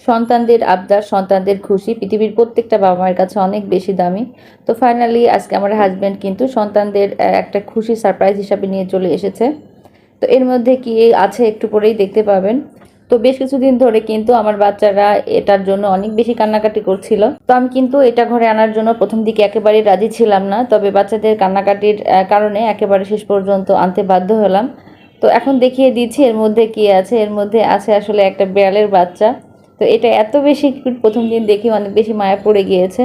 সন্তানদের আবদার, সন্তানদের খুশি পৃথিবীর প্রত্যেকটা বাবা মায়ের কাছে অনেক বেশি দামি। তো ফাইনালি আজকে আমার হাজব্যান্ড কিন্তু সন্তানদের একটা খুশি সারপ্রাইজ হিসাবে নিয়ে চলে এসেছে। তো এর মধ্যে কি আছে একটু পরেই দেখতে পাবেন। তো বেশ কিছুদিন ধরে কিন্তু আমার বাচ্চারা এটার জন্য অনেক বেশি কান্নাকাটি করছিল। তো আমি কিন্তু এটা ঘরে আনার জন্য প্রথম দিকে একেবারেই রাজি ছিলাম না, তবে বাচ্চাদের কান্নাকাটির কারণে একেবারে শেষ পর্যন্ত আনতে বাধ্য হলাম। তো এখন দেখিয়ে দিচ্ছি এর মধ্যে কি আছে। এর মধ্যে আছে আসলে একটা বিড়ালের বাচ্চা। তো এটা এত বেশি কিউট, প্রথম দিন দেখে অনেক বেশি মায়া পড়ে গিয়েছে।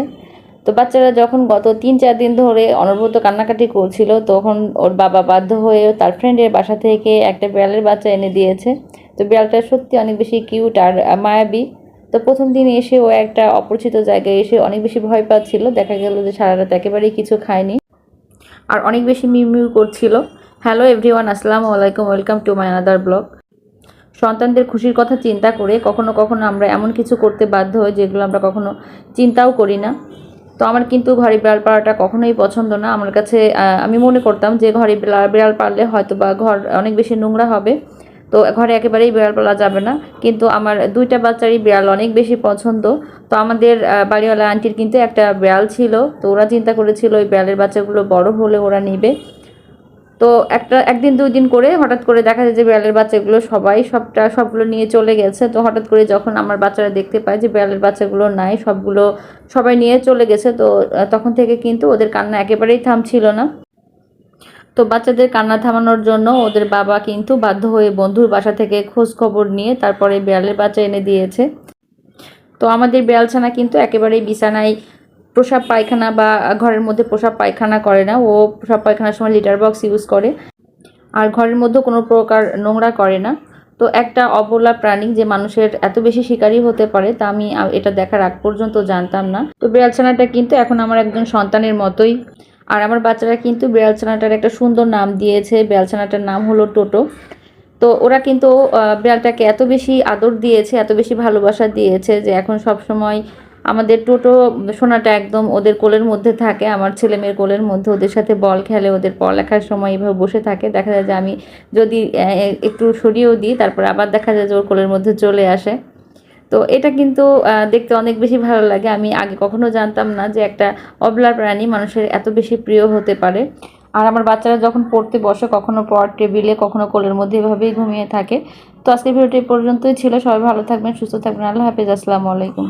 তো বাচ্চারা যখন গত ৩-৪ দিন ধরে অনবরত কান্নাকাটি করছিল, তখন ওর বাবা বাধ্য হয়ে তার ফ্রেন্ডের বাসা থেকে একটা বিড়ালের বাচ্চা এনে দিয়েছে। তো বিড়ালটা সত্যি অনেক বেশি কিউট আর মায়াবী। তো প্রথম দিন এসে ও একটা অপরিচিত জায়গায় এসে অনেক বেশি ভয় পাচ্ছিল। দেখা গেল যে সারা রাত একেবারেই কিছু খায়নি আর অনেক বেশি মিউ মিউ করছিল। হ্যালো এভরিওয়ান, আসসালামু আলাইকুম, welcome to my another blog. সন্তানদের খুশির কথা চিন্তা করে কখনো কখনো আমরা এমন কিছু করতে বাধ্য হই যেগুলো আমরা কখনো চিন্তাও করি না। তো আমার কিন্তু ঘরে বিড়াল পালাটা কখনোই পছন্দ না। আমার কাছে আমি মনে করতাম যে ঘরে বিড়াল পাললে হয়তো বা ঘর অনেক বেশি নোংরা হবে, তো ঘরে একেবারেই বিড়াল পালা যাবে না। কিন্তু আমার দুইটা বাচ্চারই বিড়াল অনেক বেশি পছন্দ। তো আমাদের বাড়িওয়ালা আন্টির কিন্তু একটা বিড়াল ছিল। তো ওরা চিন্তা করেছিল ওই বিড়ালের বাচ্চাগুলো বড় হলে ওরা নিবে। তো একদিন ২ দিন করে হঠাৎ করে দেখা যায় যে বিড়ালের বাচ্চাগুলো সবগুলো নিয়ে চলে গেছে। তো হঠাৎ করে যখন আমার বাচ্চারা দেখতে পায় যে বিড়ালের বাচ্চাগুলো নাই, সবাই নিয়ে চলে গেছে, তো তখন থেকে কিন্তু ওদের কান্না একেবারেই থামছিল না। তো বাচ্চাদের কান্না থামানোর জন্য ওদের বাবা কিন্তু বাধ্য হয়ে বন্ধুর বাসা থেকে খোঁজ খবর নিয়ে তারপরে বিড়ালের বাচ্চা এনে দিয়েছে। তো আমাদের বিড়ালছানা কিন্তু একেবারেই বিছানায় প্রসাব পায়খানা বা ঘরের মধ্যে প্রসাব পায়খানা করে না। ও প্রসাব পায়খানার সময় লিটার বক্স ইউজ করে আর ঘরের মধ্যে কোনো প্রকার নোংরা করে না। তো একটা অবলা প্রাণী যে মানুষের এত বেশি শিকারী হতে পারে তা আমি এটা দেখার আগ পর্যন্ত জানতাম না। তো বিড়ালছানাটা কিন্তু এখন আমার একজন সন্তানের মতোই। আর আমার বাচ্চারা কিন্তু বিড়ালছানাটার একটা সুন্দর নাম দিয়েছে। বিড়ালছানাটার নাম হলো টোটো। তো ওরা কিন্তু বিড়ালটাকে এত বেশি আদর দিয়েছে, এত বেশি ভালোবাসা দিয়েছে যে এখন সব সময় আমাদের টোটো সোনাটা একদম ওদের কোলের মধ্যে থাকে। আমার ছেলে মেয়ের কোলের মধ্যে ওদের সাথে বল খেলে, ওদের পড়ালেখার সময় এভাবে বসে থাকে। দেখা যায় যে আমি যদি একটু সরিয়েও দিই, তারপর আবার দেখা যায় যে ওর কোলের মধ্যে চলে আসে। তো এটা কিন্তু দেখতে অনেক বেশি ভালো লাগে। আমি আগে কখনো জানতাম না যে একটা অবলা প্রাণী মানুষের এত বেশি প্রিয় হতে পারে। আর আমার বাচ্চারা যখন পড়তে বসে, কখনো পড়ার টেবিলে, কখনো কোলের মধ্যে এভাবেই ঘুমিয়ে থাকে। তো আজকের ভিডিওটি পর্যন্তই ছিল। সবাই ভালো থাকবেন, সুস্থ থাকবেন। আল্লাহ হাফেজ, আসসালামু আলাইকুম।